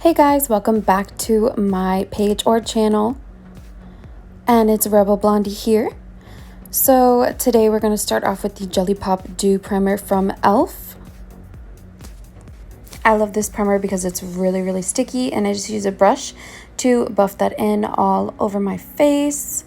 Hey guys, welcome back to my page or channel, and it's Rebel Blondie here. So today we're going to start off with the Jelly Pop Dew Primer from e.l.f. I love this primer because it's really sticky, and I just use a brush to buff that in all over my face.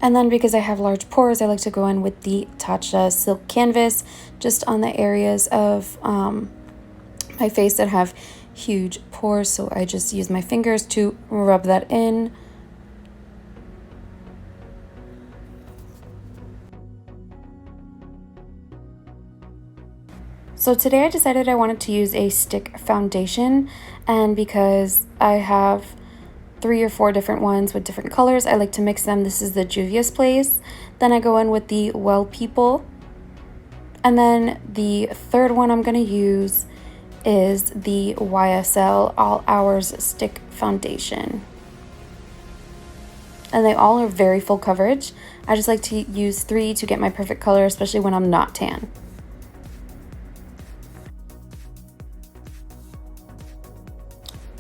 And then because I have large pores, I like to go in with the Tatcha Silk Canvas just on the areas of my face that have huge pores. So I just use my fingers to rub that in. So today I decided I wanted to use a stick foundation, and because I have 3 or 4 different ones with different colors, I like to mix them. This is the Juvia's Place. Then I go in with the Well People. And then the third one I'm going to use is the YSL All Hours Stick Foundation. And they all are very full coverage. I just like to use 3 to get my perfect color, especially when I'm not tan.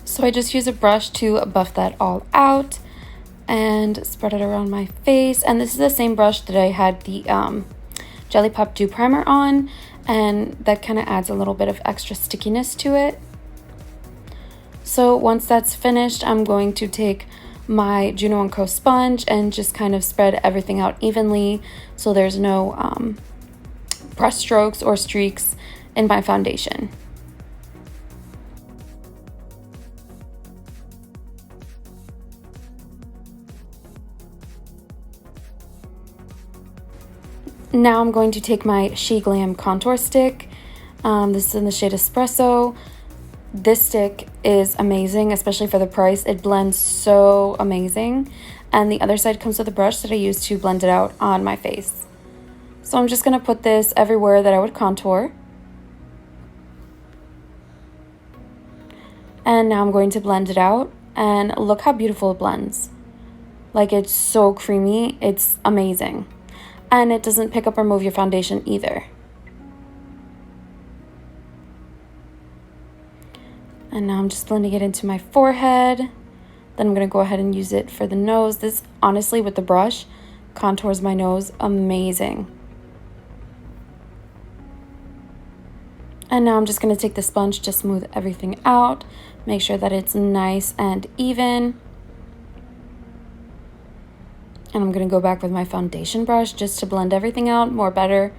So I just use a brush to buff that all out and spread it around my face. And this is the same brush that I had the Jelly Pop Dew Primer on, and that kind of adds a little bit of extra stickiness to it. So once that's finished, I'm going to take my Juno & Co sponge and just kind of spread everything out evenly so there's no brush strokes or streaks in my foundation. Now I'm going to take my Sheglam Contour stick. This is in the shade Espresso. This stick is amazing, especially for the price. It blends so amazing. And the other side comes with a brush that I use to blend it out on my face. So I'm just going to put this everywhere that I would contour. And now I'm going to blend it out. And look how beautiful it blends. Like, it's so creamy. It's amazing. And it doesn't pick up or move your foundation either. And now I'm just blending it into my forehead. Then I'm going to go ahead and use it for the nose. This, honestly, with the brush, contours my nose amazing. And now I'm just going to take the sponge to smooth everything out. Make sure that it's nice and even. And I'm going to go back with my foundation brush just to blend everything out more better.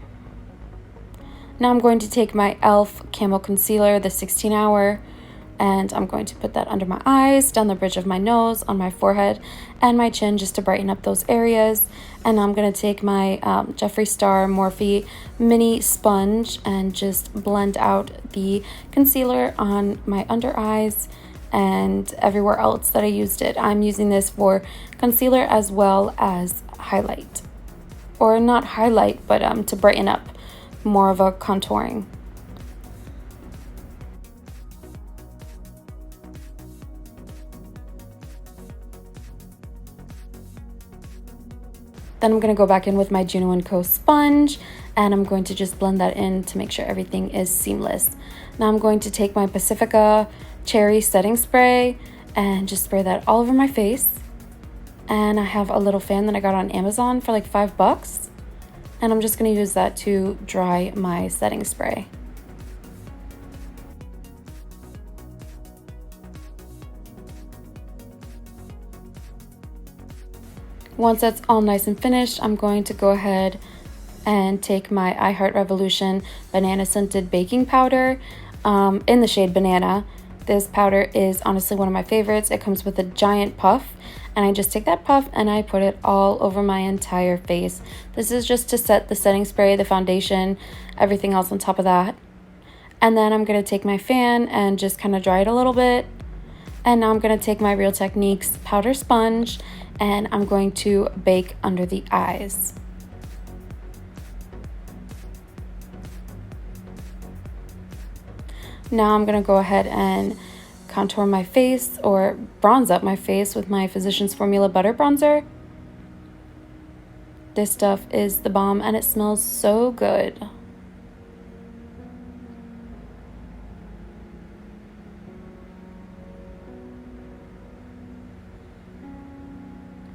Now I'm going to take my e.l.f. Camo Concealer, the 16-hour, and I'm going to put that under my eyes, down the bridge of my nose, on my forehead, and my chin just to brighten up those areas. And I'm going to take my Jeffree Star Morphe mini sponge and just blend out the concealer on my under eyes and everywhere else that I used it. I'm using this for concealer as well as highlight. Or not highlight, but to brighten up, more of a contouring. Then I'm going to go back in with my Juno & Co sponge, and I'm going to just blend that in to make sure everything is seamless. Now I'm going to take my Pacifica Cherry Setting Spray and just spray that all over my face. And I have a little fan that I got on Amazon for like $5. And I'm just going to use that to dry my setting spray. Once that's all nice and finished, I'm going to go ahead and take my I Heart Revolution Banana Scented Baking Powder in the shade Banana. This powder is honestly one of my favorites. It comes with a giant puff, and I just take that puff and I put it all over my entire face. This is just to set the setting spray, the foundation, everything else on top of that. And then I'm going to take my fan and just kind of dry it a little bit. And now I'm going to take my Real Techniques powder sponge and I'm going to bake under the eyes. Now I'm going to go ahead and contour my face or bronze up my face with my Physicians Formula Butter Bronzer. This stuff is the bomb and it smells so good.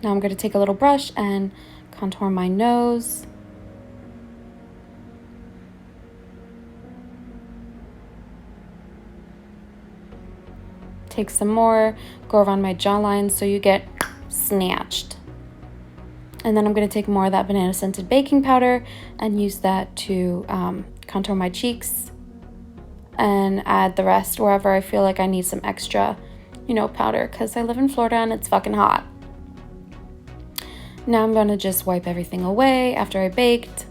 Now I'm going to take a little brush and contour my nose. Take some more, go around my jawline so you get snatched. And then I'm going to take more of that banana scented baking powder and use that to contour my cheeks and add the rest wherever I feel like I need some extra, powder, because I live in Florida and it's fucking hot. Now I'm going to just wipe everything away after I baked.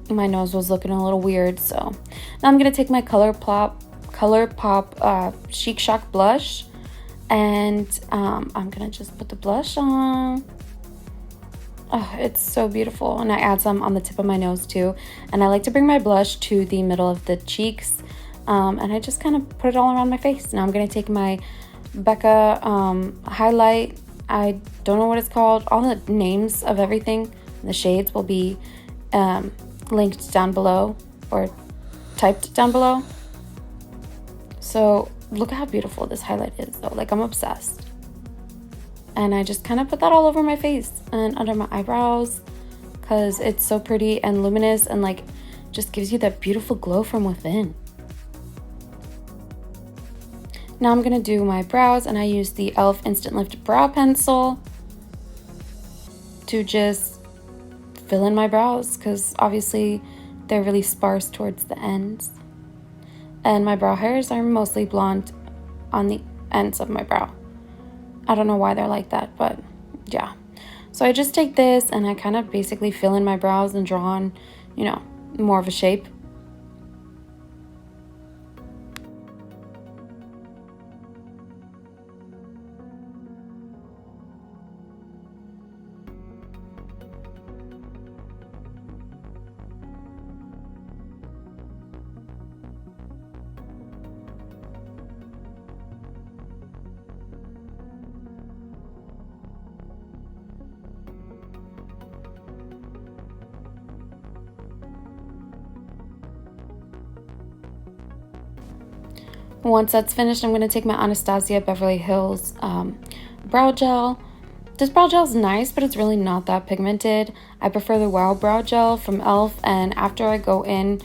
My nose was looking a little weird, so now I'm going to take my ColourPop Chic Shock blush, and I'm going to just put the blush on. Oh, it's so beautiful. And I add some on the tip of my nose too. And I like to bring my blush to the middle of the cheeks. And I just kind of put it all around my face. Now I'm going to take my Becca highlight. I don't know what it's called. All the names of everything, the shades will be linked down below or typed down below. So look how beautiful this highlight is though. Like, I'm obsessed. And I just kind of put that all over my face and under my eyebrows because it's so pretty and luminous and like just gives you that beautiful glow from within. Now I'm going to do my brows, and I use the e.l.f. Instant Lift Brow Pencil to just fill in my brows because obviously they're really sparse towards the ends. And my brow hairs are mostly blonde on the ends of my brow. I don't know why they're like that, but yeah. So I just take this and I kind of basically fill in my brows and draw on, more of a shape. Once that's finished, I'm going to take my Anastasia Beverly Hills brow gel. This brow gel is nice, but it's really not that pigmented. I prefer the Wow Brow Gel from e.l.f. And after I go in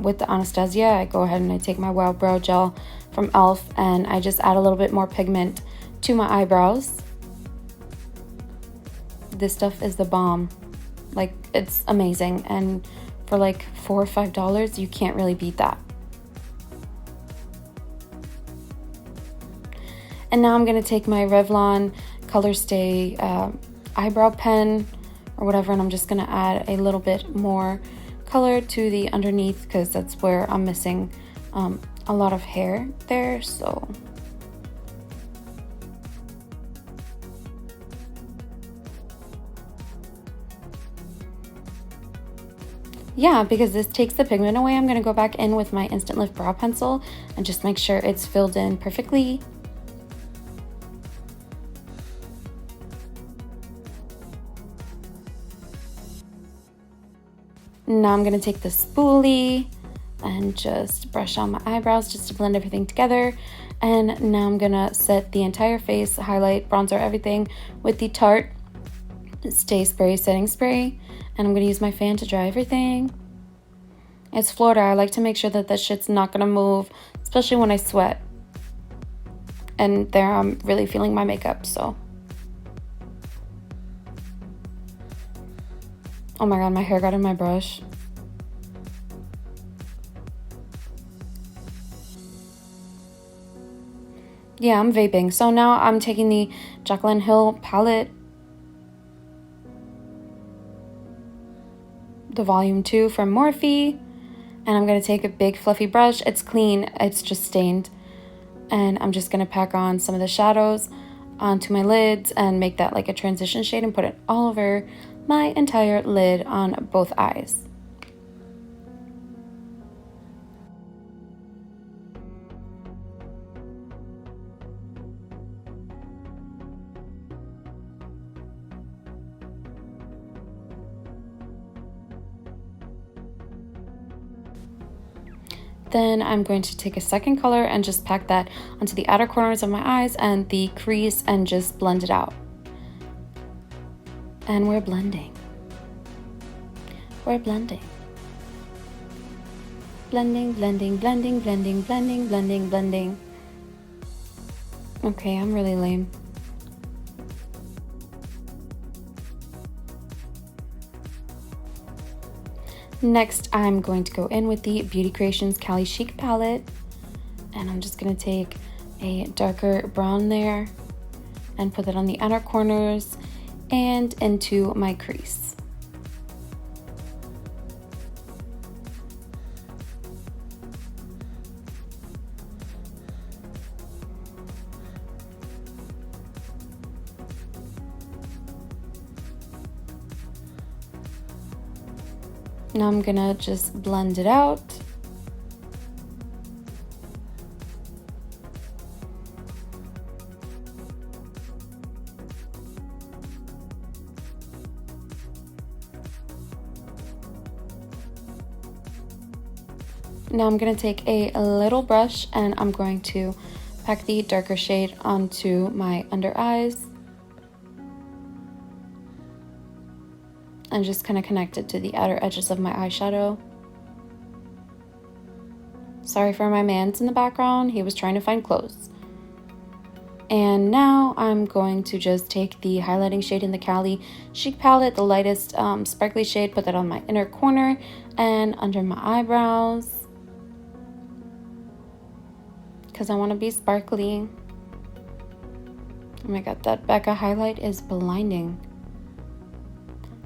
with the Anastasia, I go ahead and I take my Wow Brow Gel from e.l.f. and I just add a little bit more pigment to my eyebrows. This stuff is the bomb. Like, it's amazing. And for like $4 or $5, you can't really beat that. And now I'm going to take my Revlon Color Stay eyebrow pen or whatever, and I'm just going to add a little bit more color to the underneath because that's where I'm missing a lot of hair there. So yeah, because this takes the pigment away, I'm going to go back in with my Instant Lift Brow Pencil and just make sure it's filled in perfectly. Now I'm going to take the spoolie and just brush on my eyebrows just to blend everything together. And now I'm going to set the entire face, highlight, bronzer, everything with the Tarte Stay Spray Setting Spray. And I'm going to use my fan to dry everything. It's Florida. I like to make sure that shit's not going to move, especially when I sweat. And there I'm really feeling my makeup, so. Oh my god, my hair got in my brush. Yeah, I'm vaping. So now I'm taking the Jaclyn Hill palette, the volume 2 from Morphe, and I'm going to take a big fluffy brush. It's clean, it's just stained. And I'm just going to pack on some of the shadows onto my lids and make that like a transition shade and put it all over my entire lid on both eyes. Then I'm going to take a second color and just pack that onto the outer corners of my eyes and the crease and just blend it out. And we're blending. We're blending. Blending, blending, blending, blending, blending, blending, blending. Okay, I'm really lame. Next, I'm going to go in with the Beauty Creations Cali Chic palette. And I'm just going to take a darker brown there and put that on the outer corners and into my crease. Now I'm gonna just blend it out. Now I'm going to take a little brush and I'm going to pack the darker shade onto my under eyes and just kind of connect it to the outer edges of my eyeshadow. Sorry for my man's in the background, he was trying to find clothes. And now I'm going to just take the highlighting shade in the Cali Chic palette, the lightest sparkly shade, put that on my inner corner and under my eyebrows, because I want to be sparkly. Oh my god, that Becca highlight is blinding.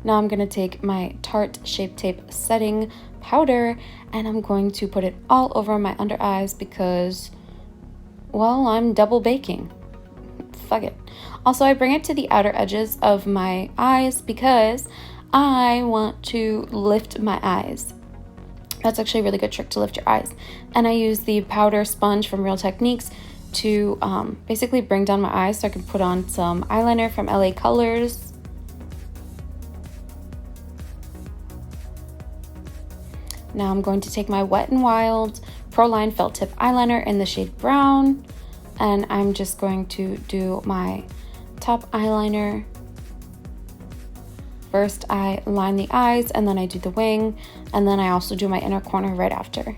Now I'm going to take my Tarte Shape Tape setting powder and I'm going to put it all over my under eyes because, well, I'm double baking. Fuck it. Also, I bring it to the outer edges of my eyes because I want to lift my eyes. That's actually a really good trick to lift your eyes. And I use the powder sponge from Real Techniques to basically bring down my eyes so I can put on some eyeliner from LA Colors. Now I'm going to take my Wet n Wild Pro Line Felt Tip Eyeliner in the shade Brown. And I'm just going to do my top eyeliner. First, I line the eyes, and then I do the wing, and then I also do my inner corner right after.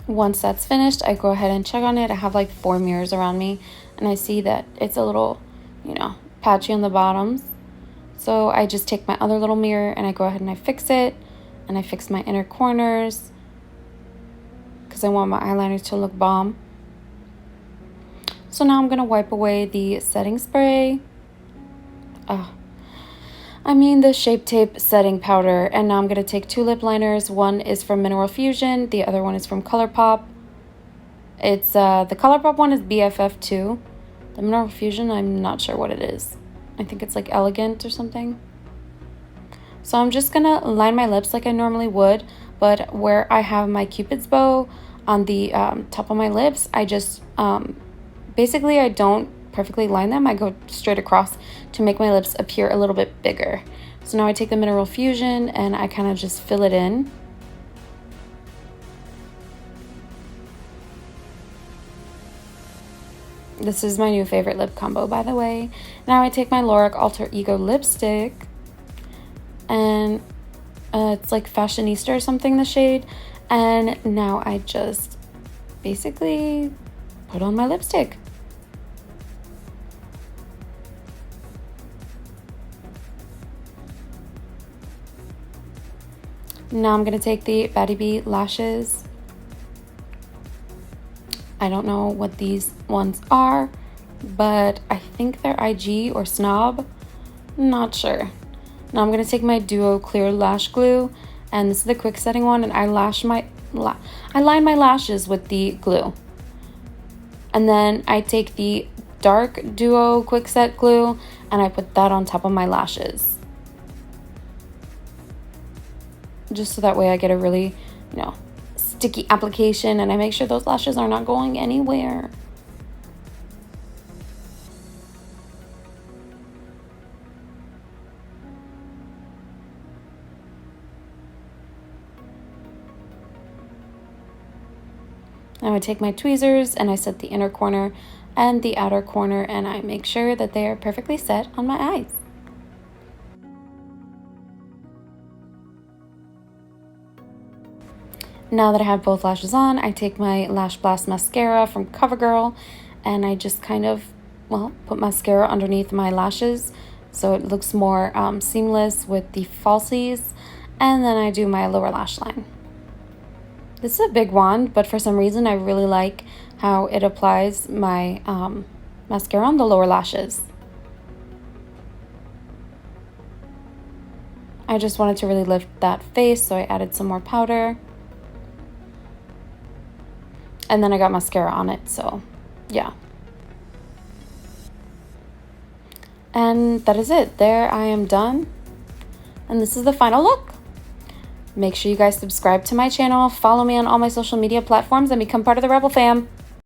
Once that's finished, I go ahead and check on it. I have like 4 mirrors around me and I see that it's a little, patchy on the bottoms. So I just take my other little mirror and I go ahead and I fix it, and I fix my inner corners because I want my eyeliner to look bomb. So now I'm going to wipe away the setting spray. The Shape Tape setting powder, and now I'm going to take 2 lip liners. One is from Mineral Fusion, the other one is from ColourPop. It's the ColourPop one is BFF2. The Mineral Fusion, I'm not sure what it is. I think it's like Elegant or something. So I'm just going to line my lips like I normally would, but where I have my Cupid's bow on the top of my lips, I just basically I don't perfectly line them. I go straight across to make my lips appear a little bit bigger. So now I take the Mineral Fusion and I kind of just fill it in. This is my new favorite lip combo, by the way. Now I take my Lorac Alter Ego lipstick, and it's like Fashionista or something, the shade. And now I just basically put on my lipstick. Now I'm going to take the baddieblashes. I don't know what these ones are, but I think they're IG or Snob. Not sure. Now I'm going to take my Duo Clear Lash Glue, and this is the quick setting one, and I line my lashes with the glue. And then I take the dark Duo Quick Set Glue, and I put that on top of my lashes. Just so that way I get a really, sticky application, and I make sure those lashes are not going anywhere. Now I take my tweezers and I set the inner corner and the outer corner, and I make sure that they are perfectly set on my eyes. Now that I have both lashes on, I take my Lash Blast mascara from CoverGirl, and I just kind of, put mascara underneath my lashes so it looks more seamless with the falsies, and then I do my lower lash line. This is a big wand, but for some reason I really like how it applies my mascara on the lower lashes. I just wanted to really lift that face, so I added some more powder. And then I got mascara on it, so yeah. And that is it. There, I am done. And this is the final look. Make sure you guys subscribe to my channel, follow me on all my social media platforms, and become part of the Rebel fam.